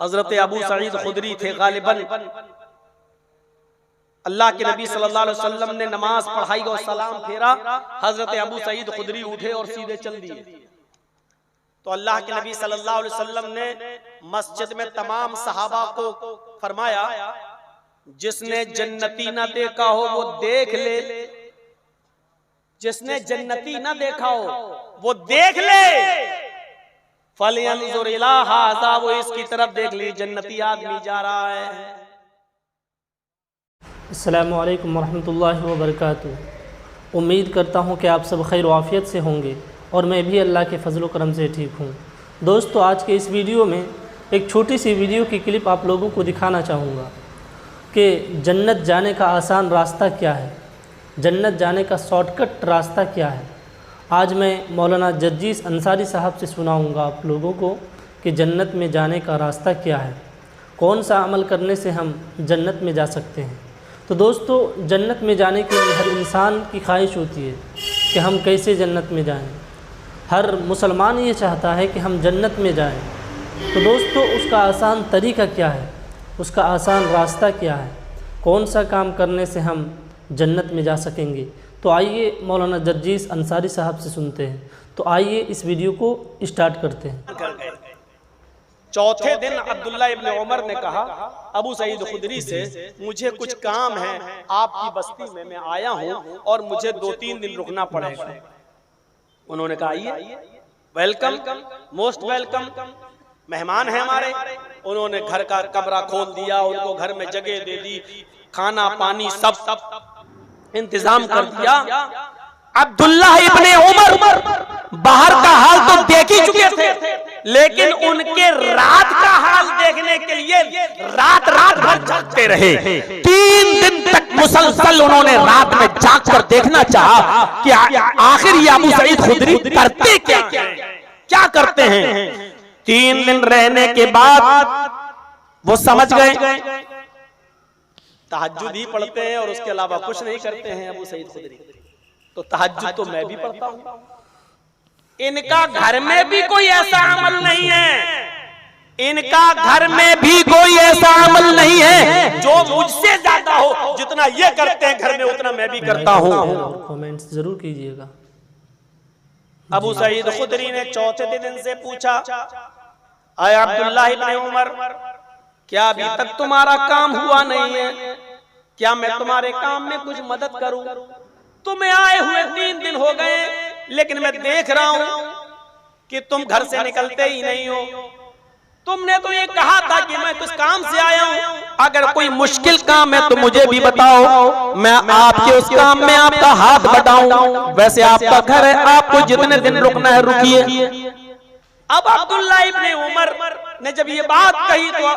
हजरत अबू सईद खुदरी थे गालिबन। अल्लाह के नबी सल्लल्लाहु अलैहि वसल्लम ने नमाज पढ़ाई और सलाम फेरा, हजरत अबू सईद खुदरी उठे और सीधे चल दिए। तो अल्लाह के नबी सल्लल्लाहु अलैहि वसल्लम ने मस्जिद में तमाम सहाबा को फरमाया, जिसने जन्नती ना देखा हो वो देख ले, जिसने जन्नती ना देखा हो वो देख ले। फलयंजुर इला हाज़ा, वो इसकी तरफ देख ली, जन्नती आदमी जा रहा है। अस्सलामु अलैकुम वरहमतुल्लाहि वबरकातुहू। उम्मीद करता हूँ कि आप सब खैर वाफ़ियत से होंगे और मैं भी अल्लाह के फजल करम से ठीक हूँ। दोस्तों, आज के इस वीडियो में एक छोटी सी वीडियो की क्लिप आप लोगों को दिखाना चाहूँगा कि जन्नत जाने का आसान रास्ता क्या है, जन्नत जाने का शॉर्टकट रास्ता क्या है। आज मैं मौलाना जर्जीस अंसारी साहब से सुनाऊँगा आप लोगों को कि जन्नत में जाने का रास्ता क्या है, कौन सा अमल करने से हम जन्नत में जा सकते हैं। तो दोस्तों, जन्नत में जाने के लिए हर इंसान की ख्वाहिश होती है कि हम कैसे जन्नत में जाएं। हर मुसलमान ये चाहता है कि हम जन्नत में जाएं। तो दोस्तों, उसका आसान तरीका क्या है, उसका आसान रास्ता क्या है, कौन सा काम करने से हम जन्नत में जा सकेंगे। तो आइए मौलाना जर्जीस अंसारी साहब से सुनते हैं। तो आइए इस वीडियो को स्टार्ट करते हैं। चौथे दिन अब्दुल्ला इब्न उमर ने कहा अबू सईद खुदरी से, मुझे कुछ काम है आपकी बस्ती में, मैं आया हूँ और मुझे 2-3 दिन रुकना पड़ेगा। उन्होंने कहा आइए, वेलकम, मोस्ट वेलकम, मेहमान है हमारे। उन्होंने घर का कमरा खोल दिया, उनको घर में जगह दे दी, खाना पानी सब इंतजाम कर दिया। अब्दुल्ला इब्ने उमर बाहर का हाल तो देख ही चुके थे, लेकिन उनके रात का हाल देखने के लिए रात भर जागते रहे। 3 दिन तक मुसलसल उन्होंने रात में जाग कर देखना चाहा कि आखिर ये अबू सईद खुदरी करते क्या करते हैं। 3 दिन रहने के बाद वो समझ गए तहज्जुद ही पढ़ते हैं और उसके अलावा कुछ नहीं करते हैं अबू सईद खुदरी। तो तहज्जुद तो मैं भी पढ़ता हूं, इनका घर में भी कोई ऐसा अमल नहीं है, इनका घर में भी कोई ऐसा अमल नहीं है जो मुझसे ज्यादा हो। जितना ये करते हैं घर में उतना मैं भी करता हूं। कमेंट्स जरूर कीजिएगा। अबू सईद खुदरी ने चौथे दिन से पूछा, आए अब्दुल्ला इब्ने उमर, क्या अभी तक तुम्हारा काम हुआ नहीं है? क्या मैं तुम्हारे काम में कुछ मदद करूं? तुम्हें आए हुए 3 दिन हो गए, लेकिन मैं देख रहा हूं कि तुम घर से निकलते ही नहीं हो। तुमने तो ये कहा था कि मैं कुछ काम से आया हूं, अगर कोई मुश्किल काम है तो मुझे भी बताओ, मैं आपके उस काम में आपका हाथ बढ़ाऊं। वैसे आपका घर है, आपको जितने दिन रुकना है रुकिए। अब अब्दुल्ला इब्ने उमर ने जब ये बात कही तो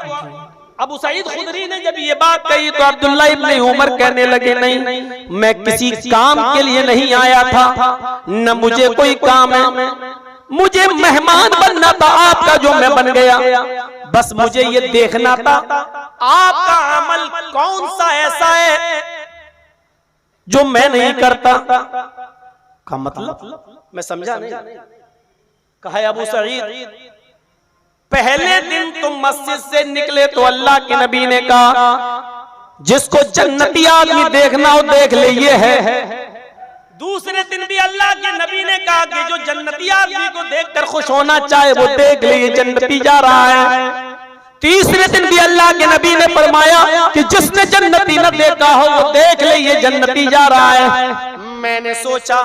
अबू सईद खुदरी ने जब ये बात कही तो अब्दुल्ला इब्ने उमर कहने लगे, नहीं, मैं किसी काम के लिए नहीं आया था, न मुझे कोई काम है, मुझे मेहमान बनना था आपका जो मैं बन गया। बस मुझे ये देखना था आपका अमल कौन सा ऐसा है जो मैं नहीं करता। का मतलब मैं समझा नहीं। कहा अबू सईद, पहले दिन तुम मस्जिद से निकले तो अल्लाह के नबी ने कहा, जिसको जन्नती आदमी देखना हो देख ले, ये है। दूसरे दिन भी अल्लाह के नबी ने कहा कि जो जन्नती आदमी को देखकर खुश होना चाहे वो देख ले, ये जन्नती जा रहा है। तीसरे दिन भी अल्लाह के नबी ने फरमाया कि जिसने जन्नती न देखा हो वो देख ले, ये जन्नती जा रहा है। मैंने सोचा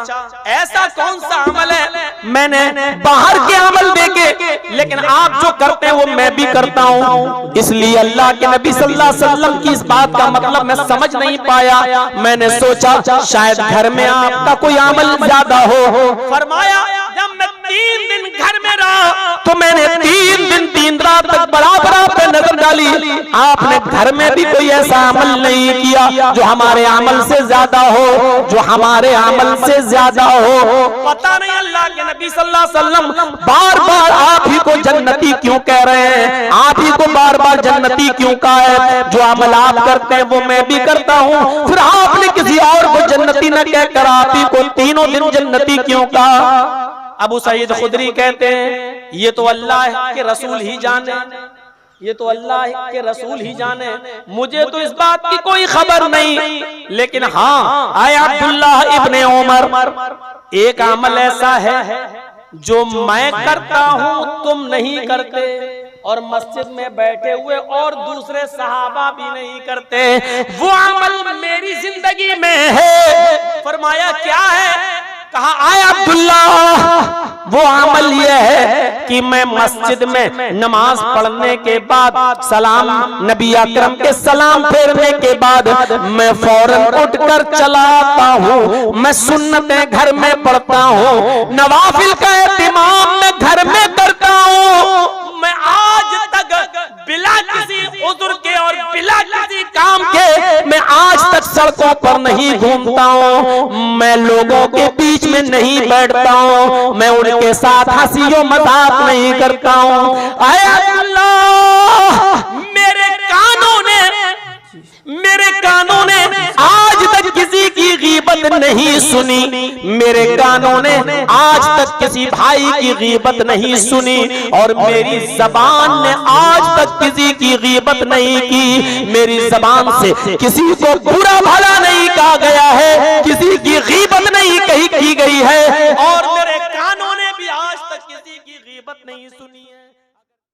ऐसा कौन सा अमल है, मैंने बाहर के अमल देखे, लेकिन आप जो करते हैं वो मैं भी करता हूँ। इसलिए अल्लाह के नबी सल्लल्लाहु अलैहि वसल्लम की इस बात का मतलब मैं समझ नहीं पाया। मैंने सोचा शायद घर में आपका कोई अमल ज्यादा हो। फरमाया जब मैं 3 दिन घर में रहा तो मैंने 3 दिन 3 रात तक बराबर पे नजर डाली, आपने घर में भी कोई ऐसा अमल नहीं किया जो हमारे अमल से ज्यादा हो, जो हमारे अमल से ज्यादा हो। पता नहीं अल्लाह के नबी सल्लल्लाहु अलैहि वसल्लम बार बार आप ही को जन्नती क्यों कह रहे हैं, आप ही को बार बार जन्नती क्यों कहा है। जो अमल आप करते हैं वो मैं भी करता हूँ, फिर आपने किसी और को जन्नती न कहकर आप ही को 3 दिन जन्नती क्यों कहा। अबू सईद खुदरी कहते हैं ये तो अल्लाह के रसूल ही जाने, ये तो अल्लाह के रसूल ही जाने, मुझे तो इस बात की कोई खबर नहीं। लेकिन हाँ, आए अब्दुल्लाह इब्ने उमर, एक अमल ऐसा है जो मैं करता हूं तुम नहीं करते, और मस्जिद में बैठे हुए और दूसरे सहाबा भी नहीं करते, वो अमल मेरी जिंदगी में है। फरमाया क्या है? कहा आए अब्दुल्लाह, वो अमल यह है कि मैं मस्जिद में नमाज पढ़ने के बाद सलाम, नबी अकरम के सलाम फेरने के बाद मैं फौरन उठकर चला आता हूँ। मैं सुन्नतें घर में पढ़ता हूँ, नवाफिल का एहतिमाम मैं घर में करता हूँ। मैं आज तक बिला किसी उज़्र के और बिला किसी काम के मैं आज तक सड़कों पर नहीं घूमता हूँ, मैं लोगों के बीच में नहीं बैठता हूँ, मैं उनके साथ हंसी मजाक नहीं करता हूँ। आए अल्लाह, मेरे कानों ने आज तक किसी की गीबत नहीं सुनी, मेरे कानों ने आज तक किसी भाई की गीबत नहीं सुनी, और मेरी जबान ने आज तक किसी की गीबत नहीं की, मेरी जबान से किसी को बुरा भला नहीं